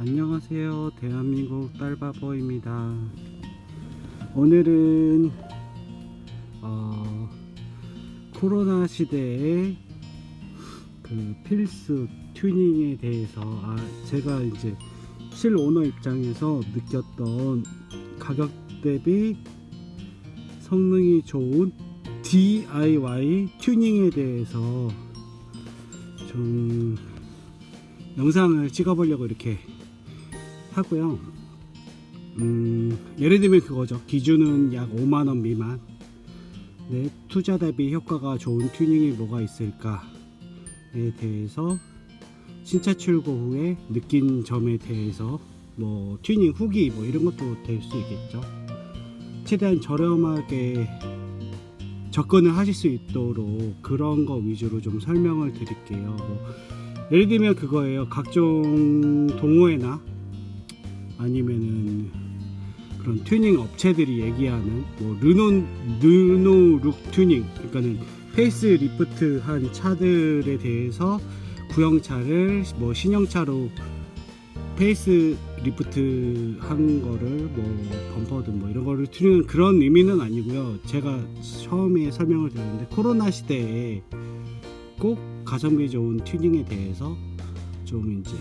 안녕하세요. 대한민국 딸바보입니다. 오늘은 코로나 시대의 그 필수 튜닝에 대해서 제가 이제 실오너 입장에서 느꼈던 가격 대비 성능이 좋은 DIY 튜닝에 대해서 좀 영상을 찍어보려고 이렇게 하고요. 예를 들면 그거죠. 기준은 약 5만원 미만. 내 투자 대비 효과가 좋은 튜닝이 뭐가 있을까에 대해서 신차 출고 후에 느낀 점에 대해서 뭐 튜닝 후기 뭐 이런 것도 될 수 있겠죠. 최대한 저렴하게 접근을 하실 수 있도록 그런 거 위주로 좀 설명을 드릴게요. 예를 들면 그거예요. 각종 동호회나 아니면은 그런 튜닝 업체들이 얘기하는 뭐 르노룩 튜닝, 그러니까는 페이스 리프트 한 차들에 대해서 구형차를 뭐 신형차로 페이스 리프트 한 거를 뭐 범퍼든 뭐 이런 거를 튜닝한 그런 의미는 아니고요. 제가 처음에 설명을 드렸는데 코로나 시대에 꼭 가성비 좋은 튜닝에 대해서 좀 이제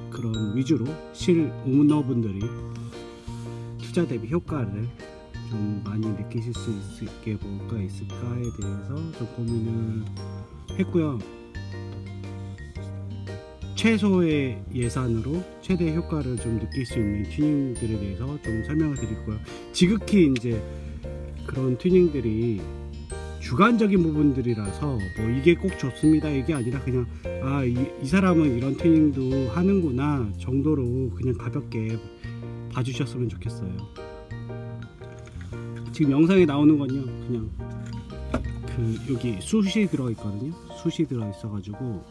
그런 위주로 실 오너분들이 투자 대비 효과를 좀 많이 느끼실 수 있게 뭐가 있을까에 대해서 좀 고민을 했고요. 최소의 예산으로 최대 효과를 좀 느낄 수 있는 튜닝들에 대해서 좀 설명을 드리고요. 지극히 이제 그런 튜닝들이 주관적인 부분들이라서 뭐 이게 꼭 좋습니다 이게 아니라 그냥 이 사람은 이런 튜닝도 하는구나 정도로 그냥 가볍게 봐주셨으면 좋겠어요. 지금 영상에 나오는 건요, 그냥 그 여기 숯이 들어 있거든요. 숯이 들어 있어 가지고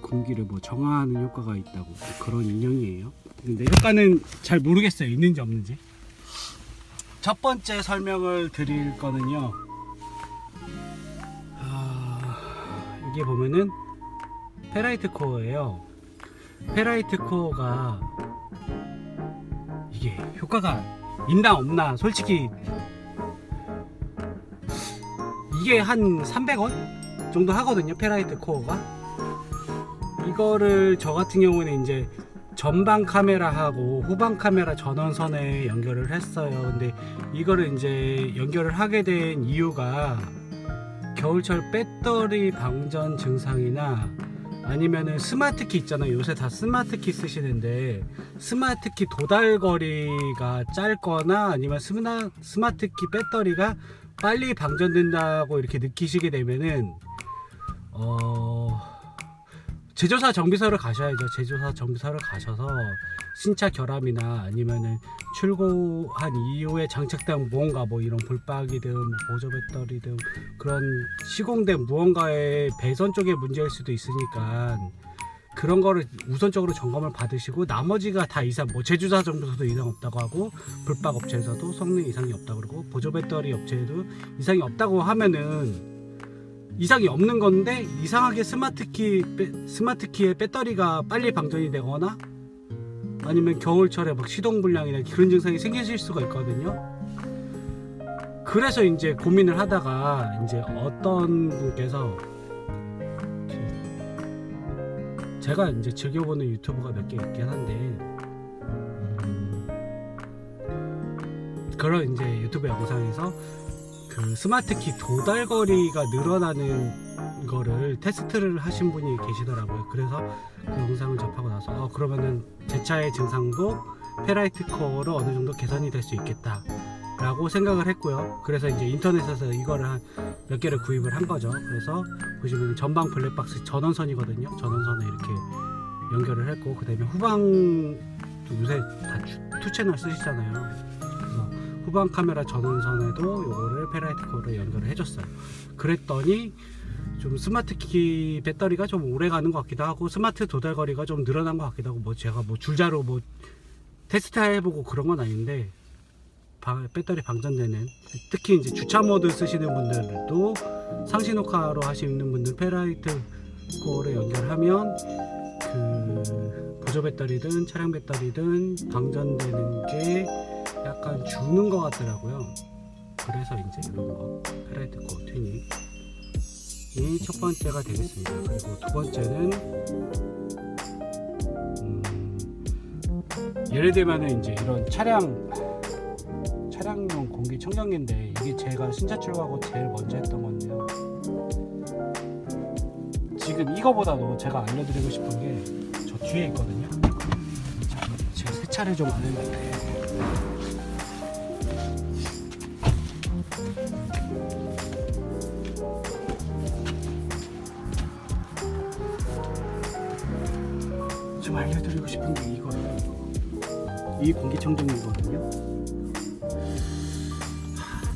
공기를 뭐 정화하는 효과가 있다고 그런 인형이에요. 근데 효과는 잘 모르겠어요, 있는지 없는지. 첫 번째 설명을 드릴 거는요, 여기 보면은 페라이트 코어예요. 페라이트 코어가 이게 효과가 있나 없나 솔직히 이게 한 300원 정도 하거든요. 페라이트 코어가 이거를 저 같은 경우는 이제 전방 카메라하고 후방 카메라 전원선에 연결을 했어요. 근데 이거를 이제 연결을 하게 된 이유가 겨울철 배터리 방전 증상이나 아니면은 스마트키 있잖아요. 요새 다 스마트키 쓰시는데 스마트키 도달거리가 짧거나 아니면 스마트키 배터리가 빨리 방전된다고 이렇게 느끼시게 되면은 제조사 정비소를 가셔야죠. 제조사 정비소를 가셔서 신차 결함이나 아니면은 출고한 이후에 장착된 무언가 뭐 이런 불박이든 보조 배터리든 그런 시공된 무언가의 배선 쪽에 문제일 수도 있으니까 그런 거를 우선적으로 점검을 받으시고 나머지가 다 이상 뭐 제조사 정비소도 이상 없다고 하고 불박 업체에서도 성능 이상이 없다고 그러고 보조 배터리 업체에도 이상이 없다고 하면은 이상이 없는 건데 이상하게 스마트키의 배터리가 빨리 방전이 되거나 아니면 겨울철에 막 시동불량이나 그런 증상이 생기실 수가 있거든요. 그래서 이제 고민을 하다가 이제 어떤 분께서 제가 이제 즐겨보는 유튜브가 몇 개 있긴 한데 그런 이제 유튜브 영상에서 그 스마트키 도달거리가 늘어나는 거를 테스트를 하신 분이 계시더라고요. 그래서 그 영상을 접하고 나서 그러면은 제 차의 증상도 페라이트 코어로 어느 정도 개선이 될 수 있겠다 라고 생각을 했고요. 그래서 이제 인터넷에서 이거를 한 몇 개를 구입을 한 거죠. 그래서 보시면 전방 블랙박스 전원선이거든요. 전원선에 이렇게 연결을 했고, 그 다음에 후방 요새 다 투 채널 쓰시잖아요. 그래서 후방 카메라 전원선에도 요거를 페라이트 코어로 연결을 해줬어요. 그랬더니 좀 스마트키 배터리가 좀 오래 가는 것 같기도 하고 스마트 도달거리가 좀 늘어난 것 같기도 하고 뭐 제가 뭐 줄자로 뭐 테스트 해보고 그런 건 아닌데 배터리 방전되는, 특히 이제 주차 모드 쓰시는 분들도 상시 녹화로 하시는 분들 페라이트 거를 연결하면 그 보조 배터리든 차량 배터리든 방전되는 게 약간 죽는 것 같더라고요. 그래서 이제 이런 거 페라이트 거 튜닝이 첫 번째가 되겠습니다. 그리고 두 번째는 예를 들면 이제 이런 차량용 공기청정기인데, 이게 제가 신차 출고하고 제일 먼저 했던 건데요. 지금 이거보다도 제가 알려드리고 싶은 게 저 뒤에 있거든요. 제가 세차를 좀 안 했는데 좀 알려드리고 싶은 게 이거예요. 이 공기청정기거든요.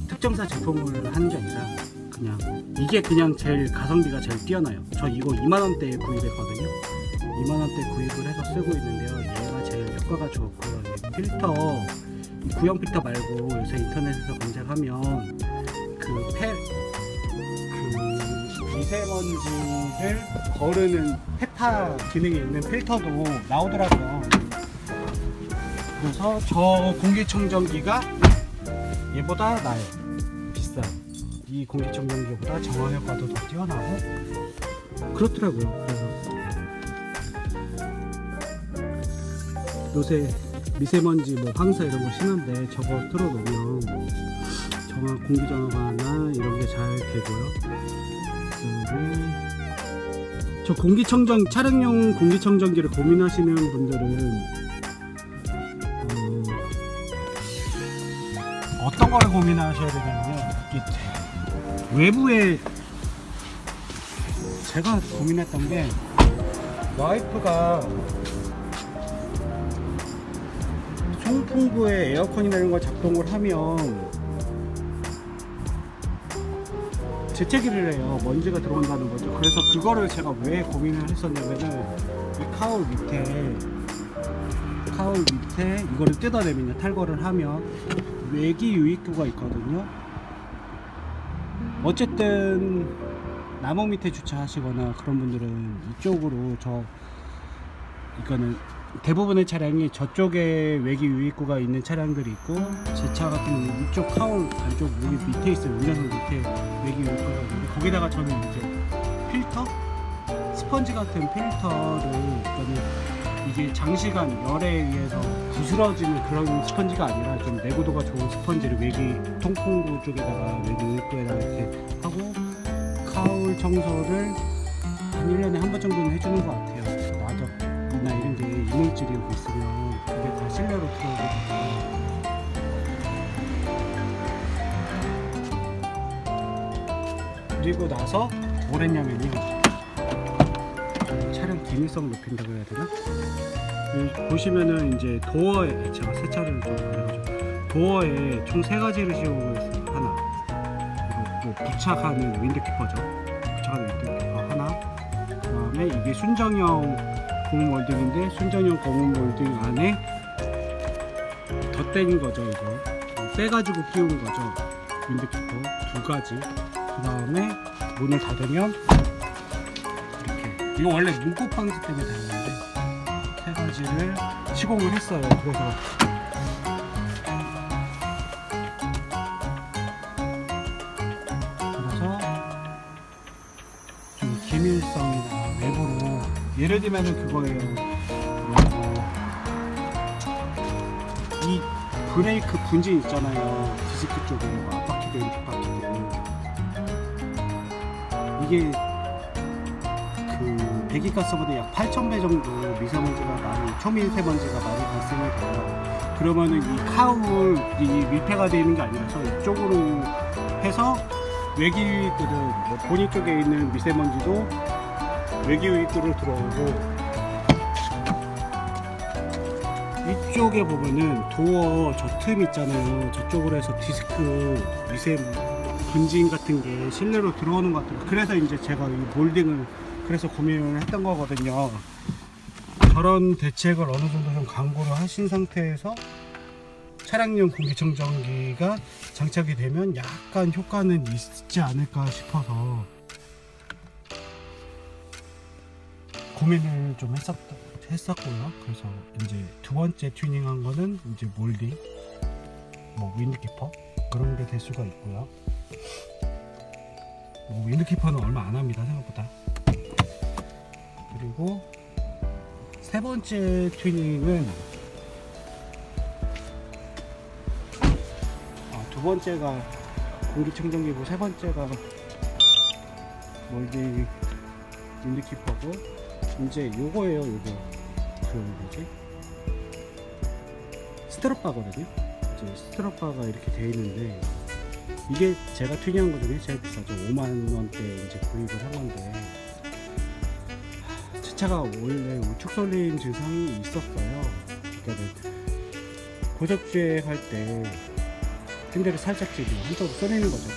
특정사 제품을 하는 게 아니라 그냥 이게 그냥 제일 가성비가 제일 뛰어나요. 저 이거 2만원대에 구입했거든요. 2만원대 구입을 해서 쓰고 있는데요. 얘가 제일 효과가 좋고요. 필터, 구형 필터 말고 요새 인터넷에서 검색하면 그 미세먼지를 거르는 페파 기능이 있는 필터도 나오더라고요. 그래서 저 공기청정기가 얘보다 나아요. 비싸요. 이 공기청정기보다 정화 효과도 더 뛰어나고 그렇더라고요. 그래서 요새 미세먼지 뭐 황사 이런 거 심한데 저거 틀어놓으면 정화, 공기 정화나 이런 게 잘 되고요. 저 공기청정, 차량용 공기청정기를 고민하시는 분들은 어떤 거를 고민하셔야 되냐면요. 외부에 제가 고민했던 게, 와이프가 송풍구에 에어컨이나 이런 거 작동을 하면 재채기를 해요. 먼지가 들어온다는 거죠. 그래서 그거를 제가 왜 고민을 했었냐면은, 이 카울 밑에 이거를 뜯어내면요, 탈거를 하면 외기 유입구가 있거든요. 어쨌든 나무 밑에 주차하시거나 그런 분들은 이쪽으로, 이거는 대부분의 차량이 저쪽에 외기 유입구가 있는 차량들이 있고, 제 차 같은 경우는 이쪽 카울 안쪽 여기 밑에 있어요. 운전석 밑에 외기 유입구가 있는데, 거기다가 저는 이제 필터? 스펀지 같은 필터를, 이게 장시간 열에 의해서 부스러지는 그런 스펀지가 아니라 좀 내구도가 좋은 스펀지를 외기 통풍구 쪽에다가 외기 유입구에다가 이렇게 하고, 카울 청소를 한 1년에 한 번 정도는 해주는 것 같아요. 나 이런 게 이물질이 여기 있으면 그게 다 실내로 들어오거든요. 그리고 나서 뭘 했냐면요, 차량 기능성을 높인다고 해야 되나? 보시면은 이제 도어에, 제가 세차를 좀 해가지고 도어에 총 3가지를 씌우고 있어요. 하나, 그리고 부착하는 윈드키퍼죠. 부착하는 윈드키퍼 하나, 그 다음에 이게 순정형 고무 몰딩인데, 순정형 고무 몰딩 안에 덧댄 거죠. 이거 빼가지고 끼운 거죠. 윈드키퍼 2가지. 그 다음에 문을 닫으면 이렇게, 이거 원래 문콕 방지 때문에 닫는데 3가지를 시공을 했어요. 그래서 좀 기밀성이나 외부로, 예를 들면은 그거예요. 이 브레이크 분진 있잖아요. 디스크 쪽에 앞바퀴들, 뒷바퀴들. 이게 그 배기가스보다 약 8,000배 정도 초미세먼지가 많이 발생이 돼요. 그러면은 이 카울이 밀폐가 되어 있는 게 아니라서 이쪽으로 해서 외기 유입구들, 보니 쪽에 있는 미세먼지도 외기 유입구로 들어오고, 이쪽에 보면은 도어 저 틈 있잖아요. 저쪽으로 해서 디스크 미세 분진 같은 게 실내로 들어오는 것 같아요. 그래서 이제 제가 이 몰딩을 그래서 고민을 했던 거거든요. 저런 대책을 어느 정도 좀 강구를 하신 상태에서 차량용 공기청정기가 장착이 되면 약간 효과는 있지 않을까 싶어서 고민을 좀 했었고요. 그래서 이제 두 번째 튜닝한 거는 이제 몰딩, 뭐 윈드키퍼 그런 게 될 수가 있고요. 뭐 윈드키퍼는 얼마 안 합니다, 생각보다. 그리고 세 번째 튜닝은 두 번째가 공기청정기고 세 번째가 몰딩 윈드키퍼고, 이제 요거예요. 요거 그 뭐지, 스트럿바거든요. 이제 스트럿바가 이렇게 돼 있는데, 이게 제가 튜닝한 거 중에 제일 비싸죠. 5만원대 이제 구입을 한 건데, 제 차가 원래 우측 쏠림 증상이 있었어요. 그러니까 고적 주행할 때 핸들을 살짝 지금 한쪽으로 쏠리는 거죠.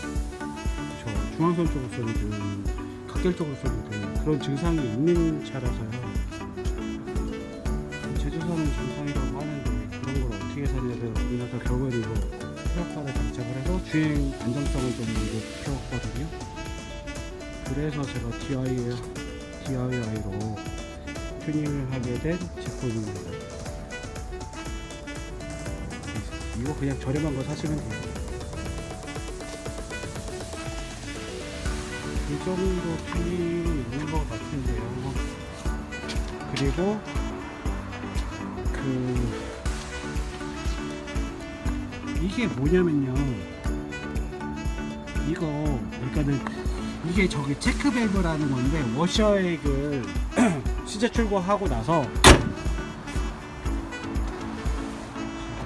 저 중앙선 쪽으로 쏠리든 각결 쪽으로 쏠리든 그런 증상이 있는 차라서요. 제조사는 정상이라고 하는데 그런 걸 어떻게 해서냐면, 우리나라 결국에는 이거 트럭바를 장착을 해서 주행 안정성을 좀 높였거든요. 그래서 제가 DIY로 튜닝을 하게 된 제품입니다. 이거 그냥 저렴한 거 사시면 돼요. 이 정도 튜닝은 있는 것 같은데요. 그리고 이게 뭐냐면요, 그러니까는 이게 저기 체크 밸브라는 건데, 워셔액을 시제 출고하고 나서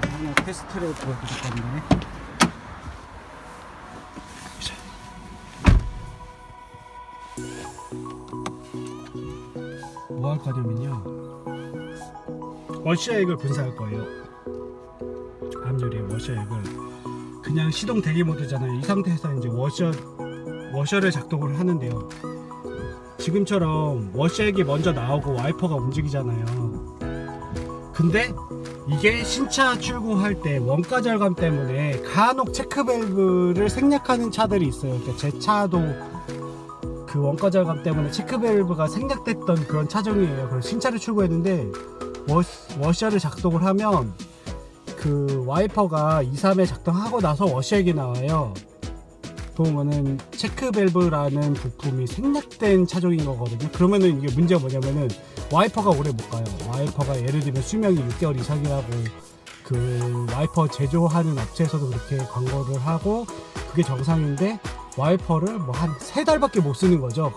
하나 테스트를 보여드릴 건데, 뭐 할 거냐면요, 워셔액을 분사할 거예요. 앞유리에 워셔액을 그냥 시동 대기 모드잖아요. 이 상태에서 이제 워셔를 작동을 하는데요. 지금처럼 워셔액이 먼저 나오고 와이퍼가 움직이잖아요. 근데 이게 신차 출고할 때 원가 절감 때문에 간혹 체크 밸브를 생략하는 차들이 있어요. 그러니까 제 차도 그 원가 절감 때문에 체크 밸브가 생략됐던 그런 차종이에요. 그래서 신차를 출고했는데 워셔를 작동을 하면 그 와이퍼가 2, 3회 작동하고 나서 워셔액이 나와요. 보면은 체크 밸브라는 부품이 생략된 차종인 거거든요. 그러면은 이게 문제가 뭐냐면은 와이퍼가 오래 못 가요. 와이퍼가 예를 들면 수명이 6개월 이상이라고 그 와이퍼 제조하는 업체에서도 그렇게 광고를 하고, 그게 정상인데 와이퍼를 뭐 한 3달밖에 못 쓰는 거죠.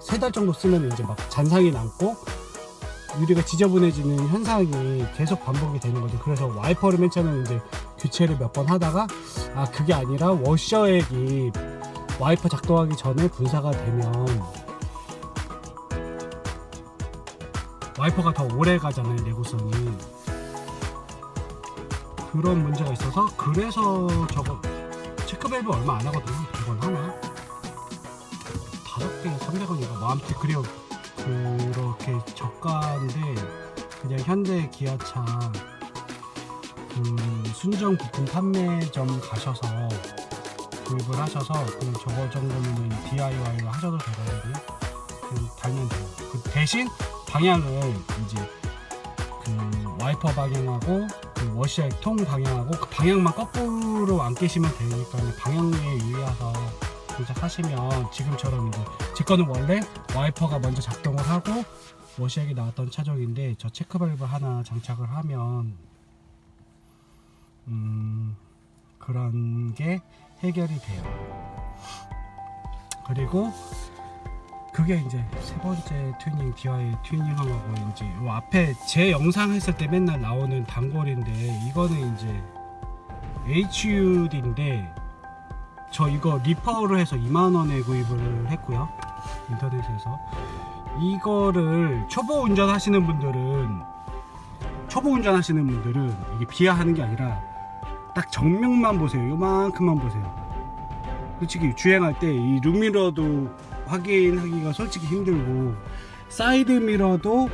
3달 정도 쓰면 이제 막 잔상이 남고 유리가 지저분해지는 현상이 계속 반복이 되는 거죠. 그래서 와이퍼를 맨 처음에 이제 교체를 몇 번 하다가, 그게 아니라 워셔액이 와이퍼 작동하기 전에 분사가 되면 와이퍼가 더 오래 가잖아요, 내구성이. 그런 문제가 있어서, 그래서 저거 체크 밸브 얼마 안 하거든요. 100원 하나? 5개 300원인가? 뭐 아무튼 그래요. 그렇게 저가인데, 그냥 현대 기아차 그 순정 부품 판매점 가셔서 구입을 하셔서 그냥 저거 정도면 DIY로 하셔도 되거든요. 그냥 달면 돼요. 그 대신 방향을 이제 그 와이퍼 방향하고 그 워셔액 통 방향하고 그 방향만 거꾸로 안 끼시면 되니까 방향에 유의해서 장착하시면, 지금처럼 이제 제 거는 원래 와이퍼가 먼저 작동을 하고 워셔액이 나왔던 차종인데, 저 체크 밸브 하나 장착을 하면 그런 게 해결이 돼요. 그리고 그게 이제 세 번째 튜닝, DIY 튜닝하고, 이제 요 앞에 제 영상 했을 때 맨날 나오는 단골인데, 이거는 이제 HUD인데 저 이거 리퍼로 해서 2만원에 구입을 했고요, 인터넷에서. 이거를 초보 운전하시는 분들은 이게 비하하는 게 아니라 딱 정면만 보세요. 요만큼만 보세요. 솔직히 주행할 때 이 룸미러도 확인하기가 솔직히 힘들고, 사이드 미러도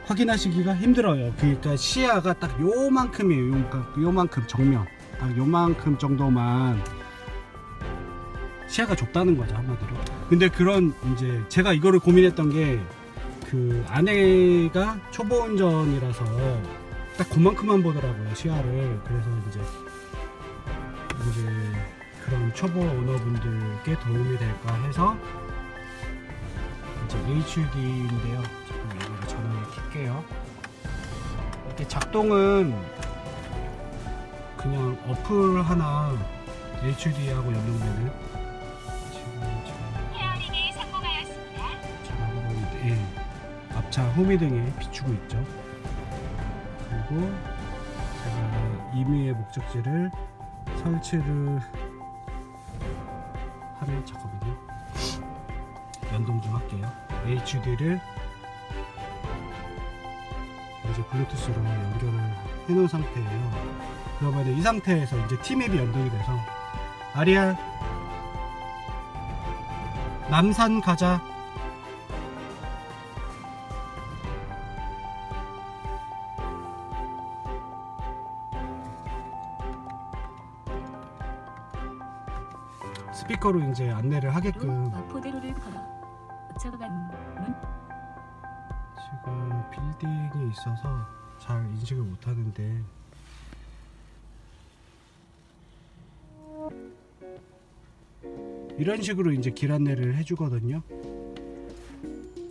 확인하시기가 힘들어요. 그러니까 시야가 딱 요만큼이에요. 요만큼 정면 딱 요만큼 정도만 시야가 좁다는 거죠, 한마디로. 근데 그런 이제 제가 이거를 고민했던 게, 그 아내가 초보 운전이라서 딱 그만큼만 보더라고요, 시야를. 그래서 이제 그런 초보 오너분들께 도움이 될까 해서 이제 HUD인데요. 잠깐 이거를 전원을 켤게요. 이게 작동은 그냥 어플 하나 HUD하고 연동되는 헤어링이 성공하였습니다. 앞차 호미등에 비추고 있죠. 그리고 제가 임의의 목적지를 설치를 하면, 잠깐만요, 연동 좀 할게요. HUD를 이제 블루투스로 연결을 해놓은 상태예요. 그러면 이 상태에서 이제 T맵이 연동이 돼서, 아리야 남산 가자. 스피커로 이제 안내를 하게끔. 마포대로를 걸어 우측간 문 지금 빌딩이 있어서 잘 인식을 못 하는데, 이런 식으로 이제 길 안내를 해주거든요.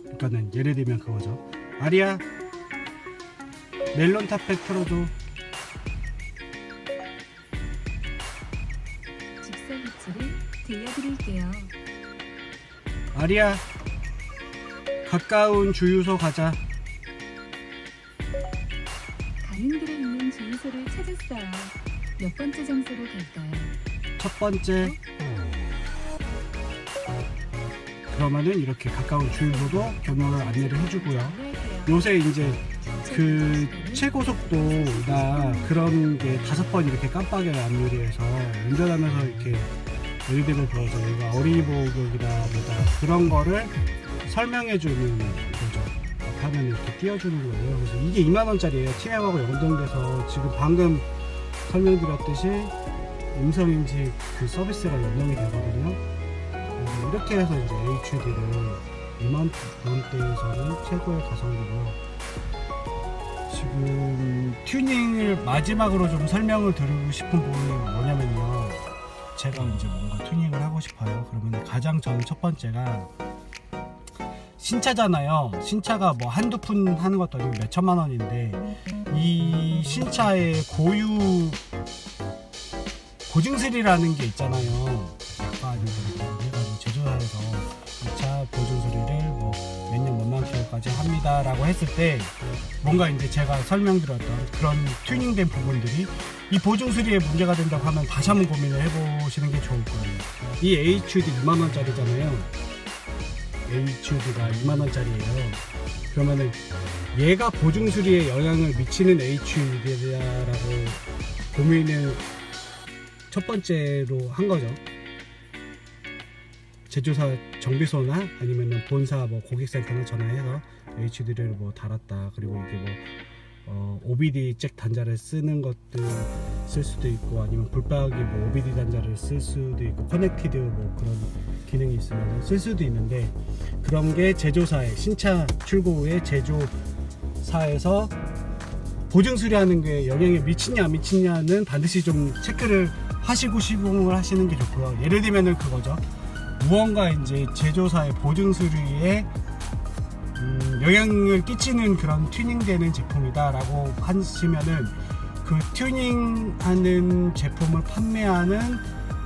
그러니까는 예를 들면 그거죠. 아리야 멜론 탑백 틀어줘. 직선 위치를 들려드릴게요. 아리야 가까운 주유소 가자. 가는 길에 있는 주유소를 찾았어요. 몇 번째 장소로 갈까요? 첫 번째. 그러면은 이렇게 가까운 주유소도 경로를 안내를 해주고요. 요새 이제 그 최고속도나 그런 게 5번 이렇게 깜빡여요, 앞유리에서. 운전하면서 이렇게, 예를 들면 그거죠, 여기가 어린이보호구역이다 뭐다 그런 거를 설명해주는 거죠. 하면 이렇게 띄워주는 거예요. 그래서 이게 2만원짜리예요. TM하고 연동돼서 지금 방금 설명드렸듯이 음성인식 그 서비스가 연동이 되거든요. 그래서 이렇게 해서 이제 HUD를 2만원대에서는 최고의 가성비고요. 지금 튜닝을 마지막으로 좀 설명을 드리고 싶은 부분이 뭐냐면요, 제가 이제 뭔가 튜닝을 하고 싶어요. 그러면 가장 저는 첫 번째가 신차잖아요. 신차가 뭐 한두 푼 하는 것도 아니고 몇 천만 원인데, 이 신차의 보증수리라는 게 있잖아요. 아까 해가지고 제조사에서 이 차 보증수리를 뭐 몇 년 몇만 킬로까지 합니다 라고 했을 때, 뭔가 이제 제가 설명드렸던 그런 튜닝된 부분들이 이 보증수리에 문제가 된다고 하면 다시 한번 고민을 해보시는 게 좋을 거예요. 이 HUD 2만원짜리잖아요. HUD가 2만원짜리예요. 그러면은 얘가 보증수리에 영향을 미치는 HUD라고 고민을 첫 번째로 한 거죠. 제조사 정비소나 아니면은 본사 뭐 고객센터나 전화해서 HUD를 뭐 달았다, 그리고 이게 뭐 OBD 잭 단자를 쓰는 것들 쓸 수도 있고, 아니면 불박이 뭐 OBD 단자를 쓸 수도 있고, 커넥티드 뭐 그런 기능이 있으면 쓸 수도 있는데, 그런 게 제조사에, 신차 출고 후에 제조사에서 보증 수리하는 게 영향이 미치냐 안 미치냐는 반드시 좀 체크를 하시고 시공을 하시는 게 좋고요. 예를 들면은 그거죠. 무언가 이제 제조사의 보증 수리에 영향을 끼치는 그런 튜닝되는 제품이다 라고 하시면은, 그 튜닝하는 제품을 판매하는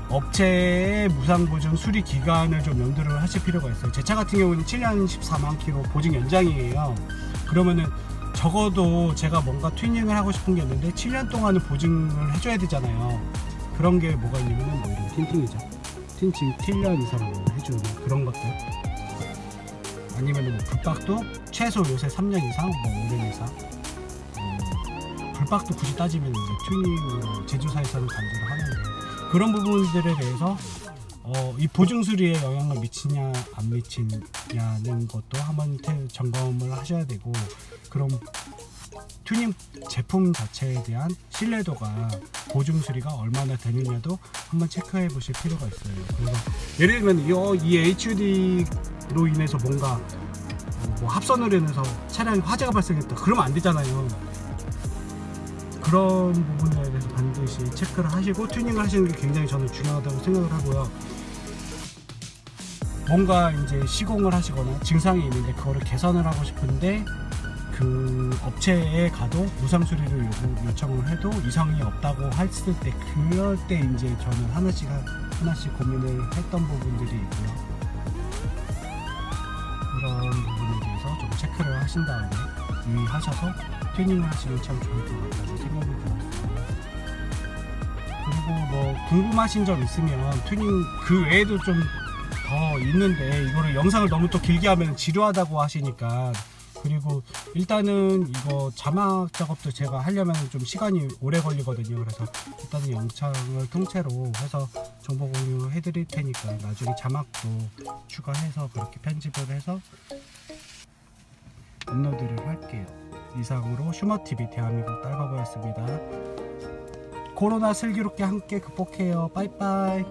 업체의 무상보증 수리 기간을 좀 염두를 하실 필요가 있어요. 제 차 같은 경우는 7년 14만 킬로 보증 연장이에요. 그러면은 적어도 제가 뭔가 튜닝을 하고 싶은 게 있는데 7년 동안은 보증을 해줘야 되잖아요. 그런 게 뭐가 있냐면은 뭐 이런 틴팅이죠. 틴팅 7년 이상 해주는 그런 것들, 아니면 뭐 불박도 최소 요새 3년 이상, 뭐 5년 이상. 불박도 굳이 따지면 이제 튜닝으로 제조사에서는 간주를 하는데, 그런 부분들에 대해서 이 보증 수리에 영향을 미치냐 안 미치냐는 것도 한번 점검을 하셔야 되고, 그럼 튜닝 제품 자체에 대한 신뢰도가, 보증 수리가 얼마나 되느냐도 한번 체크해 보실 필요가 있어요. 그래서 예를 들면 이 HUD로 인해서 뭔가 뭐 합선으로 인해서 차량에 화재가 발생했다 그러면 안 되잖아요. 그런 부분에 대해서 반드시 체크를 하시고 튜닝을 하시는 게 굉장히 저는 중요하다고 생각을 하고요. 뭔가 이제 시공을 하시거나 증상이 있는데 그거를 개선을 하고 싶은데 그 업체에 가도 무상 수리를 요청을 해도 이상이 없다고 했을 때, 그럴 때 이제 저는 하나씩 고민을 했던 부분들이 있고요. 그런 부분에 대해서 좀 체크를 하신 다음에 유의하셔서 튜닝을 하시면 참 좋을 것 같다는 생각이 들었습니다. 그리고 뭐 궁금하신 점 있으면 튜닝 그 외에도 좀 더 있는데 이거를 영상을 너무 또 길게 하면 지루하다고 하시니까, 그리고 일단은 이거 자막 작업도 제가 하려면 좀 시간이 오래 걸리거든요. 그래서 일단은 영상을 통째로 해서 정보 공유 해드릴 테니까 나중에 자막도 추가해서 그렇게 편집을 해서 업로드를 할게요. 이상으로 슈머TV 대한민국 딸바보였습니다. 코로나 슬기롭게 함께 극복해요. 빠이빠이.